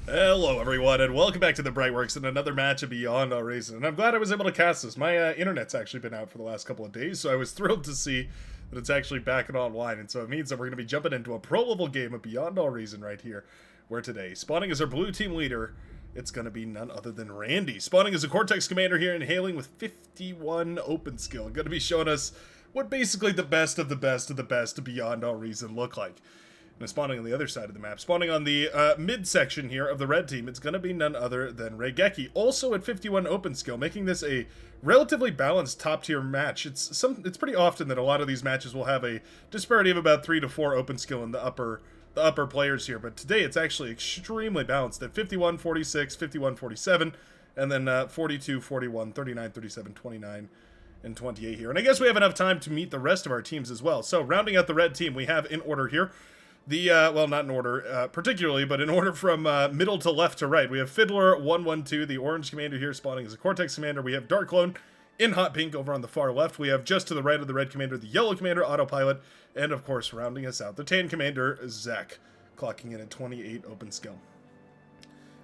Hello everyone and welcome back to the Brightworks and another match of Beyond All Reason. And I'm glad I was able to cast this. My internet's actually been out for the last couple of days, so I was thrilled to see that it's actually back and online. And so it means that we're going to be jumping into a pro level game of Beyond All Reason right here. Where today, spawning as our blue team leader, it's going to be none other than Randy. Spawning as a Cortex commander here and hailing with 51 open skill. Going to be showing us what basically the best of the best of the best of Beyond All Reason look like. And spawning on the other side of the map, spawning on the mid-section here of the red team, it's going to be none other than Raigeki, also at 51 open skill, making this a relatively balanced top-tier match. It's pretty often that a lot of these matches will have a disparity of about 3 to 4 open skill in the upper players here, but today it's actually extremely balanced at 51, 46, 51, 47, and then 42, 41, 39, 37, 29, and 28 here. And I guess we have enough time to meet the rest of our teams as well. So rounding out the red team, we have in order here, the, well, not in order, particularly, but in order from middle to left to right. We have Fiddler 112, the orange commander here, spawning as a Cortex commander. We have Dark Clone in hot pink over on the far left. We have just to the right of the red commander, the yellow commander, Autopilot. And, of course, rounding us out, the tan commander, Zach, clocking in at 28 open skill.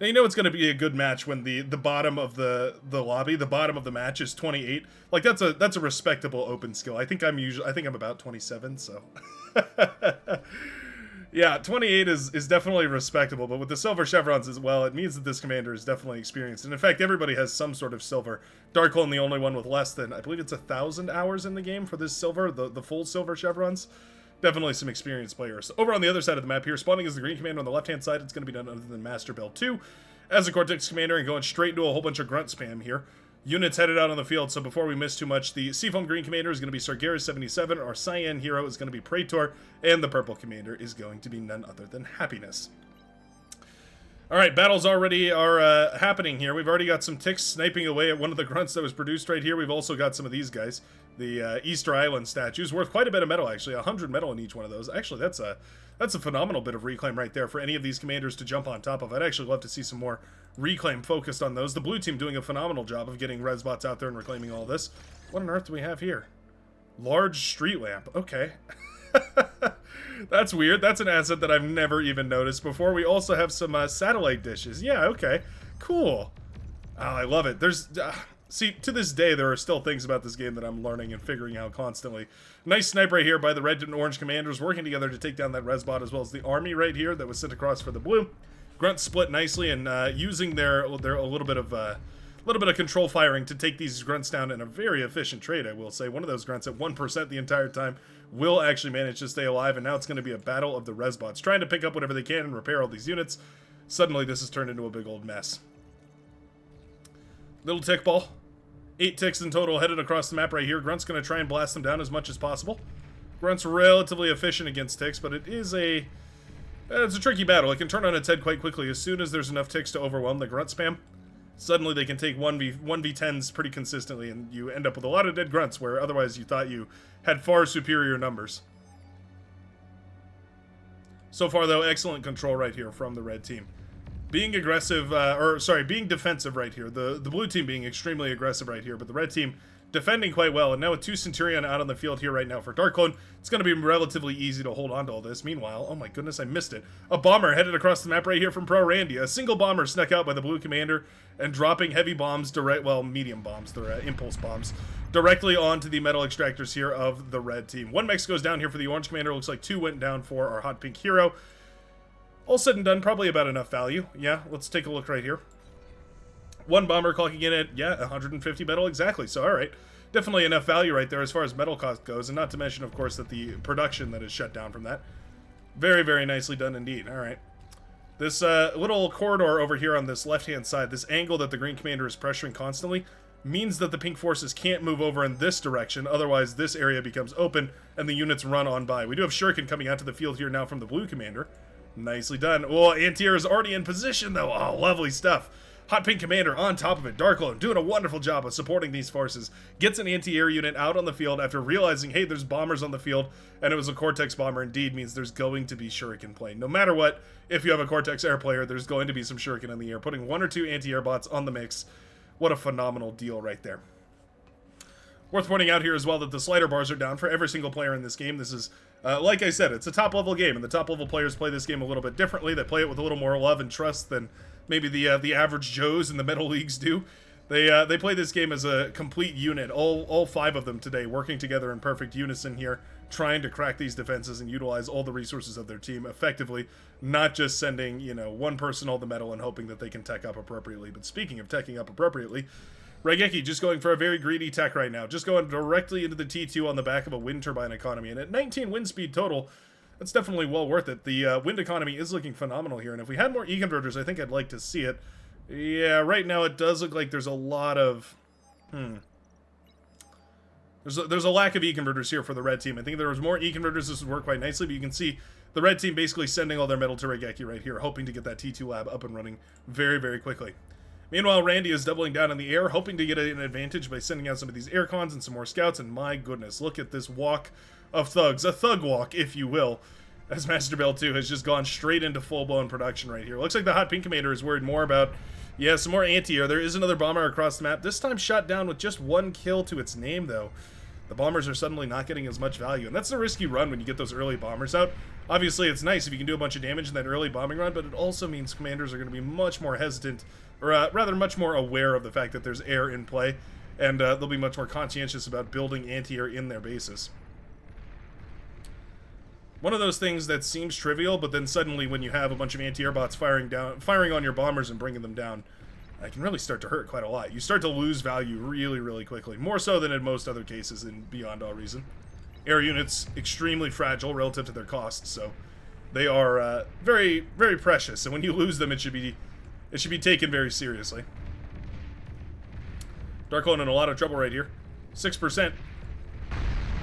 Now, you know it's going to be a good match when the bottom of the lobby, the bottom of the match is 28. Like, that's a respectable open skill. I think I'm about 27, so... Yeah, 28 is definitely respectable, but with the silver chevrons as well, it means that this commander is definitely experienced. And in fact, everybody has some sort of silver. Darkholm, the only one with less than, I believe it's 1,000 hours in the game for this silver, the full silver chevrons. Definitely some experienced players. Over on the other side of the map here, spawning as the green commander on the left-hand side, it's going to be none other than Master Bell 2 as a Cortex commander and going straight into a whole bunch of grunt spam here. Units headed out on the field, so before we miss too much, the Seafoam Green Commander is going to be Sargeras 77, our Cyan Hero is going to be Praetor, and the Purple Commander is going to be none other than Happiness. Alright, battles already are happening here. We've already got some ticks sniping away at one of the grunts that was produced right here. We've also got some of these guys, the Easter Island statues, worth quite a bit of metal actually, 100 metal in each one of those. Actually, that's a phenomenal bit of reclaim right there for any of these commanders to jump on top of. I'd actually love to see some more reclaim focused on those. The blue team doing a phenomenal job of getting res bots out there and reclaiming all this. What on earth do we have here? Large street lamp. Okay. That's weird. That's an asset that I've never even noticed before. We also have some satellite dishes. Yeah, okay. Cool. Oh, I love it. There's... see, to this day, there are still things about this game that I'm learning and figuring out constantly. Nice snipe right here by the red and orange commanders working together to take down that res bot, as well as the army right here that was sent across for the blue. Grunts split nicely and using their a little bit of control firing to take these grunts down in a very efficient trade, I will say. One of those grunts at 1% the entire time will actually manage to stay alive, and now it's going to be a battle of the res bots, trying to pick up whatever they can and repair all these units. Suddenly, this has turned into a big old mess. Little tick ball. 8 ticks in total headed across the map right here. Grunt's going to try and blast them down as much as possible. Grunt's relatively efficient against ticks, but it's a tricky battle. It can turn on its head quite quickly as soon as there's enough ticks to overwhelm the grunt spam. Suddenly they can take 1v10s pretty consistently, and you end up with a lot of dead grunts where otherwise you thought you had far superior numbers. So far, though, excellent control right here from the red team. Being aggressive, being defensive right here. The blue team being extremely aggressive right here, but the red team defending quite well. And now with 2 Centurion out on the field here right now for Dark Clone, it's going to be relatively easy to hold on to all this. Meanwhile, oh my goodness, I missed it. A bomber headed across the map right here from Pro Randy. A single bomber snuck out by the blue commander and dropping heavy bombs, medium bombs, the impulse bombs, directly onto the metal extractors here of the red team. 1 mech goes down here for the orange commander. Looks like 2 went down for our hot pink hero. All said and done, probably about enough value. Yeah, let's take a look right here. 1 bomber clocking in at, yeah, 150 metal exactly. So, all right. Definitely enough value right there as far as metal cost goes. And not to mention, of course, that the production that is shut down from that. Very, very nicely done indeed. All right. This little corridor over here on this left-hand side, this angle that the green commander is pressuring constantly, means that the pink forces can't move over in this direction. Otherwise, this area becomes open and the units run on by. We do have Shuriken coming out to the field here now from the blue commander. Nicely done. Oh, anti-air is already in position, though. Oh, lovely stuff. Hot pink commander on top of it. Darklone doing a wonderful job of supporting these forces. Gets an anti-air unit out on the field after realizing, hey, there's bombers on the field, and it was a Cortex bomber indeed, means there's going to be Shuriken play. No matter what, if you have a Cortex air player, there's going to be some Shuriken in the air. Putting 1 or 2 anti-air bots on the mix. What a phenomenal deal right there. Worth pointing out here as well that the slider bars are down for every single player in this game. This is, like I said, it's a top-level game, and the top-level players play this game a little bit differently. They play it with a little more love and trust than maybe the average Joes in the Metal Leagues do. They play this game as a complete unit, all 5 of them today, working together in perfect unison here, trying to crack these defenses and utilize all the resources of their team effectively, not just sending, you know, one person all the metal and hoping that they can tech up appropriately. But speaking of teching up appropriately, Raigeki just going for a very greedy tech right now, just going directly into the T2 on the back of a wind turbine economy, and at 19 wind speed total, that's definitely well worth it. The wind economy is looking phenomenal here, and if we had more E-converters, I think I'd like to see it. Yeah, right now it does look like there's a lot of... There's a lack of E-converters here for the red team. I think if there was more E-converters, this would work quite nicely, but you can see the red team basically sending all their metal to Raigeki right here, hoping to get that T2 lab up and running very, very quickly. Meanwhile, Randy is doubling down in the air, hoping to get an advantage by sending out some of these air cons and some more scouts, and my goodness, look at this walk of thugs. A thug walk, if you will, as Master Bell 2 has just gone straight into full-blown production right here. Looks like the Hot Pink Commander is worried more about, yeah, some more anti-air. There is another bomber across the map, this time shot down with just 1 kill to its name, though. The bombers are suddenly not getting as much value, and that's a risky run when you get those early bombers out. Obviously, it's nice if you can do a bunch of damage in that early bombing run, but it also means commanders are going to be much more hesitant, or rather much more aware of the fact that there's air in play, and they'll be much more conscientious about building anti-air in their bases. One of those things that seems trivial, but then suddenly when you have a bunch of anti-air bots firing on your bombers and bringing them down, it can really start to hurt quite a lot. You start to lose value really, really quickly, more so than in most other cases in Beyond All Reason. Air units, extremely fragile relative to their costs, so they are very, very precious, and when you lose them, it should be taken very seriously. Darklone in a lot of trouble right here. 6%.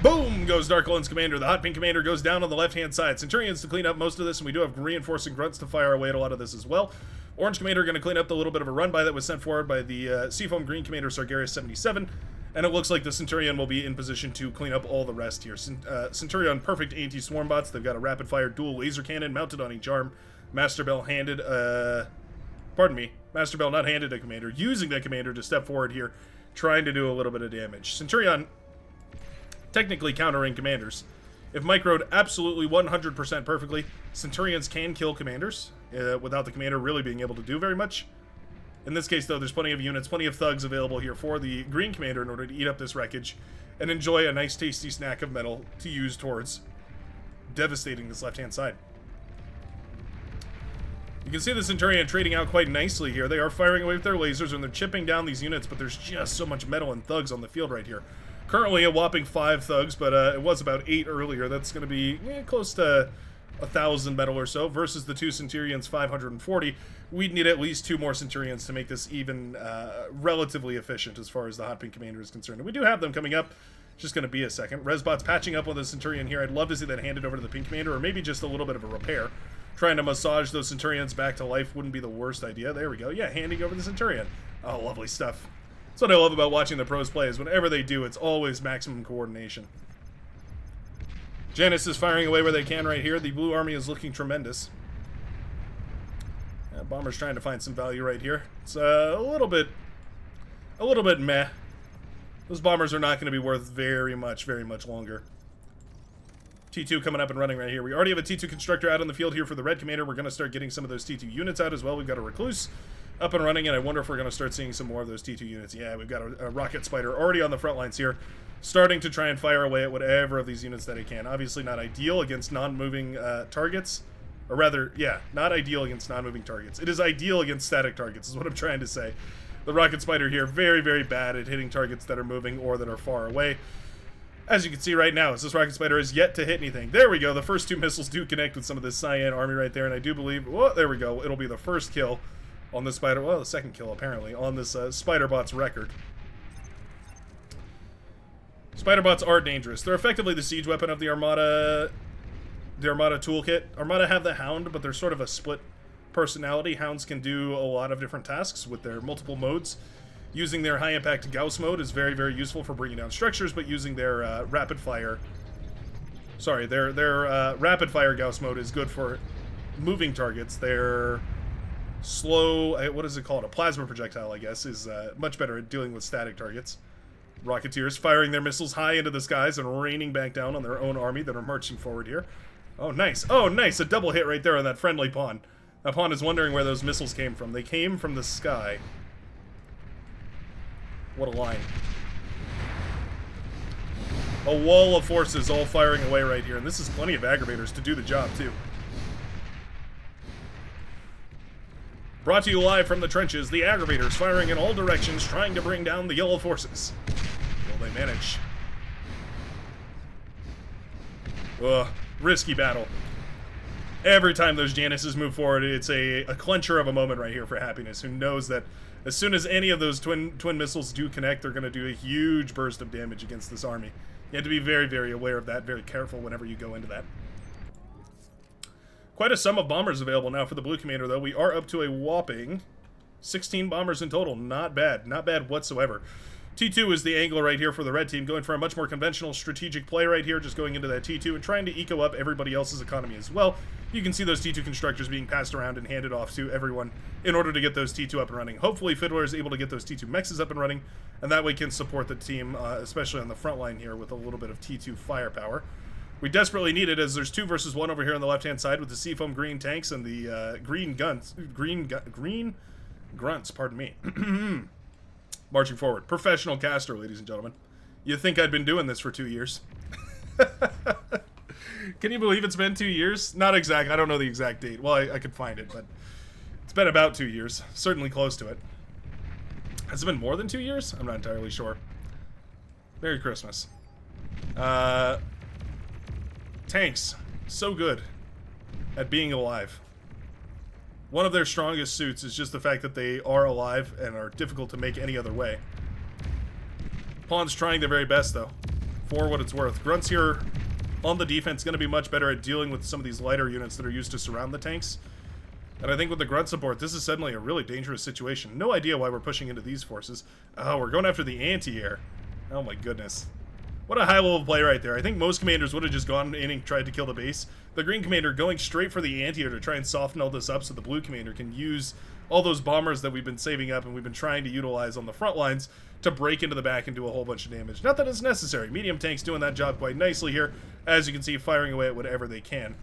Boom goes Darklone's commander. The Hot Pink Commander goes down on the left-hand side. Centurions to clean up most of this, and we do have reinforcing grunts to fire away at a lot of this as well. Orange Commander going to clean up the little bit of a run-by that was sent forward by the Seafoam Green Commander Sargeras 77, and it looks like the Centurion will be in position to clean up all the rest here. Centurion, perfect anti-swarm bots. They've got a rapid-fire dual laser cannon mounted on each arm. Master Bell handed, Master Bell not handed a commander, using that commander to step forward here, trying to do a little bit of damage. Centurion technically countering commanders. If microed absolutely 100% perfectly, Centurions can kill commanders without the commander really being able to do very much. In this case, though, there's plenty of units, plenty of thugs available here for the green commander in order to eat up this wreckage and enjoy a nice tasty snack of metal to use towards devastating this left-hand side. You can see the Centurion trading out quite nicely here. They are firing away with their lasers and they're chipping down these units, but there's just so much metal and thugs on the field right here. Currently a whopping 5 thugs, but it was about 8 earlier. That's going to be close to 1,000 metal or so versus the 2 Centurions, 540. We'd need at least 2 more Centurions to make this even relatively efficient as far as the Hot Pink Commander is concerned. And we do have them coming up. Just going to be a second. Resbot's patching up with a Centurion here. I'd love to see that handed over to the Pink Commander, or maybe just a little bit of a repair. Trying to massage those Centurions back to life wouldn't be the worst idea. There we go. Yeah, handing over the Centurion. Oh, lovely stuff. That's what I love about watching the pros play, is whenever they do, it's always maximum coordination. Janus is firing away where they can right here. The blue army is looking tremendous. Bomber's trying to find some value right here. It's a little bit meh. Those bombers are not going to be worth very much longer. T2 coming up and running right here. We already have a T2 constructor out on the field here for the red commander. We're going to start getting some of those T2 units out as well. We've got a recluse up and running, and I wonder if we're going to start seeing some more of those T2 units. Yeah, we've got a rocket spider already on the front lines here, starting to try and fire away at whatever of these units that it can. Obviously not ideal against non-moving targets. Or rather, yeah, not ideal against non-moving targets. It is ideal against static targets, is what I'm trying to say. The rocket spider here, very, very bad at hitting targets that are moving or that are far away. As you can see right now, as this rocket spider is yet to hit anything. There we go. The first 2 missiles do connect with some of this cyan army right there, and I do believe... Well, there we go. It'll be the first kill on this spider... Well, the second kill, apparently, on this spider bot's record. Spider bots are dangerous. They're effectively the siege weapon of the Armada... The Armada toolkit. Armada have the Hound, but they're sort of a split personality. Hounds can do a lot of different tasks with their multiple modes. Using their high-impact Gauss mode is very, very useful for bringing down structures, but using their rapid-fire... Sorry, their rapid-fire Gauss mode is good for moving targets. Their slow... What is it called? A plasma projectile, I guess, is much better at dealing with static targets. Rocketeers firing their missiles high into the skies and raining back down on their own army that are marching forward here. Oh, nice. Oh, nice. A double hit right there on that friendly pawn. That pawn is wondering where those missiles came from. They came from the sky. What a line. A wall of forces all firing away right here. And this is plenty of aggravators to do the job, too. Brought to you live from the trenches, the aggravators firing in all directions, trying to bring down the yellow forces. Will they manage? Ugh, risky battle. Every time those Janisses move forward, it's a clencher of a moment right here for Happiness, who knows that as soon as any of those twin missiles do connect, they're going to do a huge burst of damage against this army. You have to be very, very aware of that, very careful whenever you go into that. Quite a sum of bombers available now for the Blue Commander, though. We are up to a whopping 16 bombers in total. Not bad. Not bad whatsoever. T2 is the angle right here for the red team, going for a much more conventional strategic play right here, just going into that T2 and trying to eco up everybody else's economy as well. You can see those T2 constructors being passed around and handed off to everyone in order to get those T2 up and running. Hopefully Fiddler is able to get those T2 mexes up and running, and that way can support the team, especially on the front line here, with a little bit of T2 firepower. We desperately need it, as there's 2 versus 1 over here on the left-hand side with the Seafoam green tanks and the green grunts, pardon me. Marching forward. Professional caster, ladies and gentlemen. You'd think I'd been doing this for 2 years. Can you believe it's been 2 years? Not exact. I don't know the exact date. Well, I could find it, but it's been about 2 years. Certainly close to it. Has it been more than 2 years? I'm not entirely sure. Merry Christmas. Tanks. So good at being alive. One of their strongest suits is just the fact that they are alive and are difficult to make any other way. Pawns trying their very best, though, for what it's worth. Grunts here on the defense going to be much better at dealing with some of these lighter units that are used to surround the tanks. And I think with the grunt support, this is suddenly a really dangerous situation. No idea why we're pushing into these forces. Oh, we're going after the anti-air. Oh my goodness. What a high-level play right there. I think most commanders would have just gone in and tried to kill the base. The green commander going straight for the anti-air to try and soften all this up so the blue commander can use all those bombers that we've been saving up and we've been trying to utilize on the front lines to break into the back and do a whole bunch of damage. Not that it's necessary. Medium tanks doing that job quite nicely here. As you can see, firing away at whatever they can.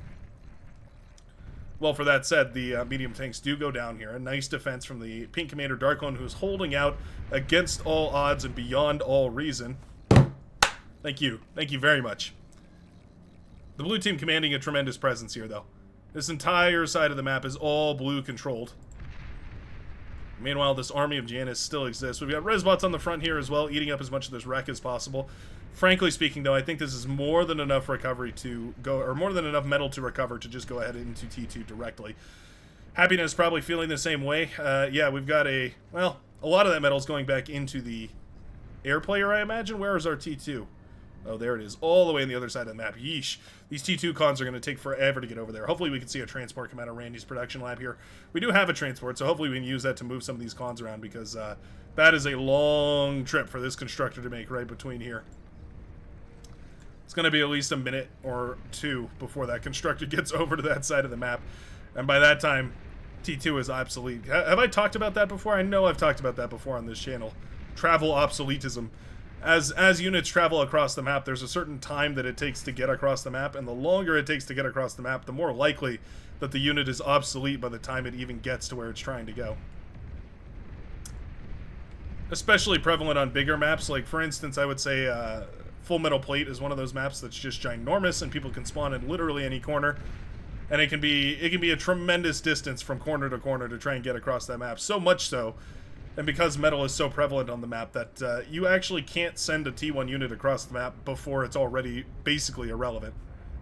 Well, for that said, the medium tanks do go down here. A nice defense from the pink commander Darklone, who's holding out against all odds and beyond all reason. Thank you. Thank you very much. The blue team commanding a tremendous presence here, though. This entire side of the map is all blue controlled. Meanwhile, this army of Janus still exists. We've got Resbots on the front here as well, eating up as much of this wreck as possible. Frankly speaking, though, I think this is more than enough recovery to go, or more than enough metal to recover to just go ahead into T2 directly. Happiness probably feeling the same way. Yeah, we've got a lot of that metal is going back into the air player, I imagine. Where is our T2? Oh, there it is, all the way on the other side of the map. Yeesh. These T2 cons are going to take forever to get over there. Hopefully we can see a transport come out of Randy's production lab here. We do have a transport, so hopefully we can use that to move some of these cons around, because that is a long trip for this constructor to make right between here. It's going to be at least a minute or two before that constructor gets over to that side of the map. And by that time, T2 is obsolete. Have I talked about that before? I know I've talked about that before on this channel. Travel obsoletism. As units travel across the map, there's a certain time that it takes to get across the map, and the longer it takes to get across the map, the more likely that the unit is obsolete by the time it even gets to where it's trying to go. Especially prevalent on bigger maps, like for instance, I would say Full Metal Plate is one of those maps that's just ginormous, and people can spawn in literally any corner, and it can be a tremendous distance from corner to corner to try and get across that map. So much so, and because metal is so prevalent on the map, that you actually can't send a T1 unit across the map before it's already basically irrelevant.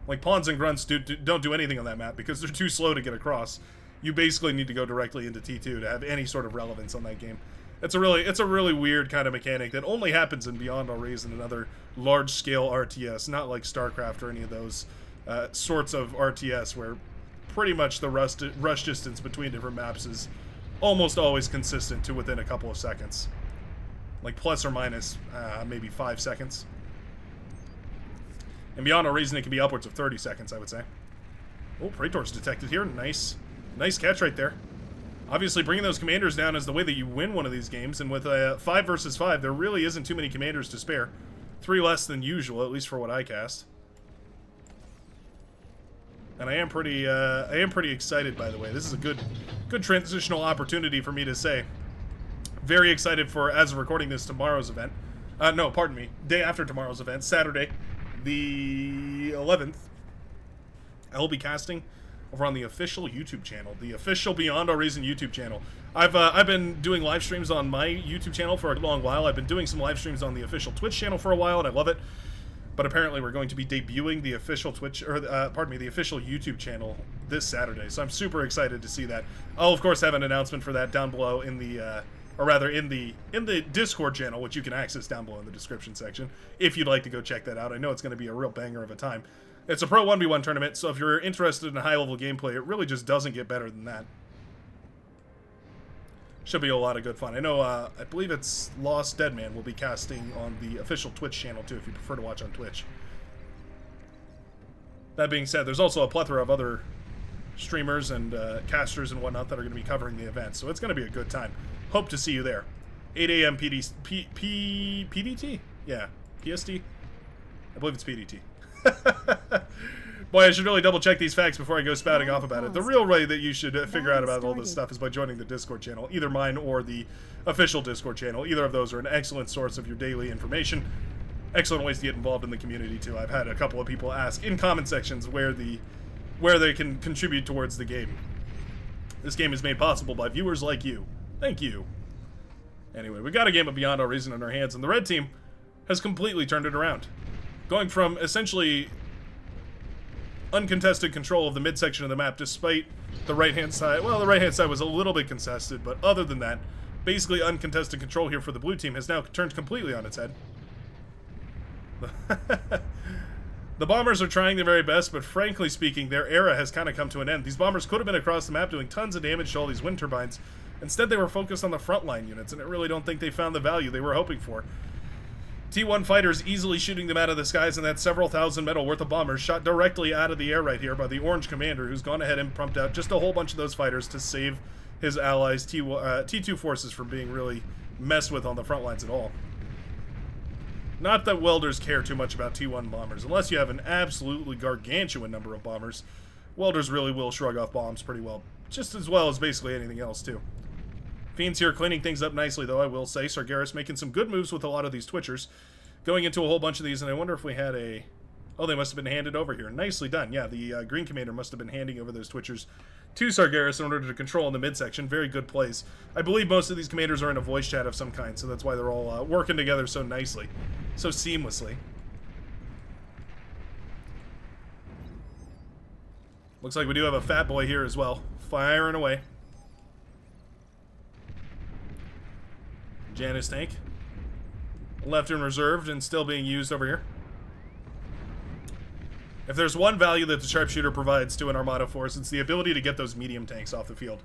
Like Pawns and Grunts don't do anything on that map because they're too slow to get across. You basically need to go directly into T2 to have any sort of relevance on that game. It's a really weird kind of mechanic that only happens in Beyond All Reason and other large-scale RTS, not like StarCraft or any of those sorts of RTS where pretty much the rush distance between different maps is almost always consistent to within a couple of seconds. Like plus or minus maybe 5 seconds. And Beyond All Reason, it can be upwards of 30 seconds, I would say. Oh, Praetor's detected here. Nice catch right there. Obviously, bringing those commanders down is the way that you win one of these games, and with a 5 versus 5, there really isn't too many commanders to spare. 3 less than usual, at least for what I cast. And I am pretty excited, by the way. This is a good transitional opportunity for me to say. Very excited for, as of recording this, tomorrow's event. No, pardon me. Day after tomorrow's event, Saturday, the 11th. I will be casting over on the official YouTube channel, the official Beyond All Reason YouTube channel. I've been doing live streams on my YouTube channel for a long while. I've been doing some live streams on the official Twitch channel for a while, and I love it. But apparently we're going to be debuting the official Twitch, or the official YouTube channel this Saturday. So I'm super excited to see that. I'll of course have an announcement for that down below in the, or rather in the Discord channel, which you can access down below in the description section if you'd like to go check that out. I know it's going to be a real banger of a time. It's a Pro 1v1 tournament, so if you're interested in high-level gameplay, it really just doesn't get better than that. Should be a lot of good fun. I know, I believe it's Lost Deadman will be casting on the official Twitch channel, too, if you prefer to watch on Twitch. That being said, there's also a plethora of other streamers and casters and whatnot that are going to be covering the event, so it's going to be a good time. Hope to see you there. 8 a.m. PDT? Yeah, PST? I believe it's PDT. Boy, I should really double check these facts before I go spouting off about it. The real way that you should figure out about all this stuff is by joining the Discord channel, either mine or the official Discord channel. Either of those are an excellent source of your daily information. Excellent ways to get involved in the community too. I've had a couple of people ask in comment sections where they can contribute towards the game. This game is made possible by viewers like you. Thank you. Anyway, we got a game of Beyond All Reason in our hands, and the red team has completely turned it around. Going from essentially uncontested control of the midsection of the map, despite the right-hand side. Well, the right-hand side was a little bit contested, but other than that, basically uncontested control here for the blue team has now turned completely on its head. The bombers are trying their very best, but frankly speaking, their era has kind of come to an end. These bombers could have been across the map doing tons of damage to all these wind turbines. Instead, they were focused on the frontline units, and I really don't think they found the value they were hoping for. T1 fighters easily shooting them out of the skies, and that's several thousand metal worth of bombers shot directly out of the air right here by the orange commander, who's gone ahead and pumped out just a whole bunch of those fighters to save his allies' T2 forces from being really messed with on the front lines at all. Not that welders care too much about T1 bombers. Unless you have an absolutely gargantuan number of bombers, welders really will shrug off bombs pretty well. Just as well as basically anything else, too. Fiends here cleaning things up nicely, though, I will say. Sargeras making some good moves with a lot of these Twitchers. Going into a whole bunch of these, and I wonder if we had a... Oh, they must have been handed over here. Nicely done. Yeah, the Green Commander must have been handing over those Twitchers to Sargeras in order to control in the midsection. Very good plays. I believe most of these commanders are in a voice chat of some kind, so that's why they're all working together so nicely. So seamlessly. Looks like we do have a fat boy here as well. Firing away. Janus tank. Left and reserved and still being used over here. If there's one value that the sharpshooter provides to an Armada force, it's the ability to get those medium tanks off the field.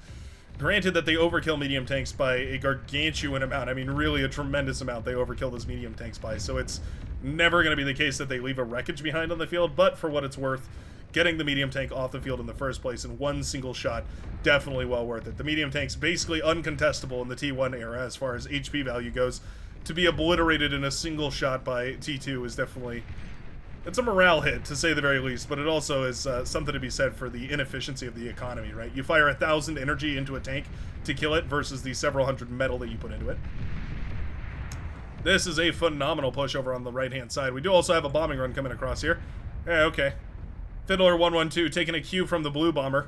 Granted that they overkill medium tanks by a gargantuan amount. I mean, really a tremendous amount they overkill those medium tanks by. So it's never going to be the case that they leave a wreckage behind on the field. But for what it's worth, getting the medium tank off the field in the first place in one single shot, definitely well worth it. The medium tank's basically uncontestable in the T1 era as far as HP value goes. To be obliterated in a single shot by T2 is definitely... It's a morale hit, to say the very least, but it also is something to be said for the inefficiency of the economy, right? You fire 1,000 energy into a tank to kill it versus the several hundred metal that you put into it. This is a phenomenal push over on the right-hand side. We do also have a bombing run coming across here. Yeah, okay. Fiddler 112 taking a cue from the blue bomber.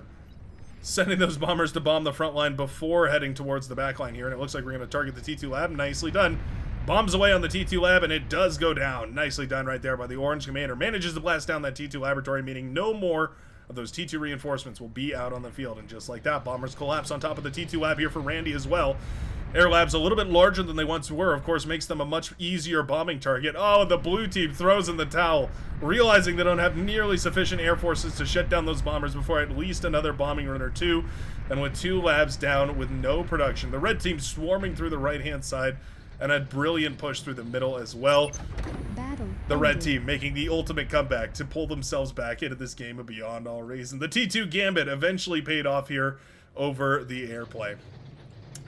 Sending those bombers to bomb the front line before heading towards the back line here, and it looks like we're going to target the T2 lab. Nicely done. Bombs away on the T2 lab, and it does go down. Nicely done right there by the orange commander. Manages to blast down that T2 laboratory, meaning no more of those T2 reinforcements will be out on the field. And just like that, bombers collapse on top of the T2 lab here for Randy as well. Air labs a little bit larger than they once were, of course, makes them a much easier bombing target. Oh, the blue team throws in the towel, realizing they don't have nearly sufficient air forces to shut down those bombers before at least another bombing run or two. And with 2 labs down with no production, the red team swarming through the right-hand side, and a brilliant push through the middle as well. The red team making the ultimate comeback to pull themselves back into this game of Beyond All Reason. The T2 Gambit eventually paid off here over the airplay.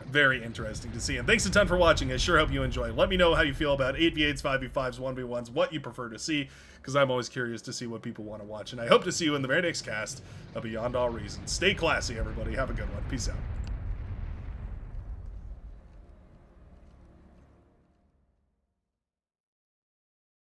Very interesting to see. And thanks a ton for watching. I sure hope you enjoy. Let me know how you feel about 8v8s, 5v5s, 1v1s, what you prefer to see, because I'm always curious to see what people want to watch. And I hope to see you in the very next cast of Beyond All Reasons. Stay classy, everybody. Have a good one. Peace out.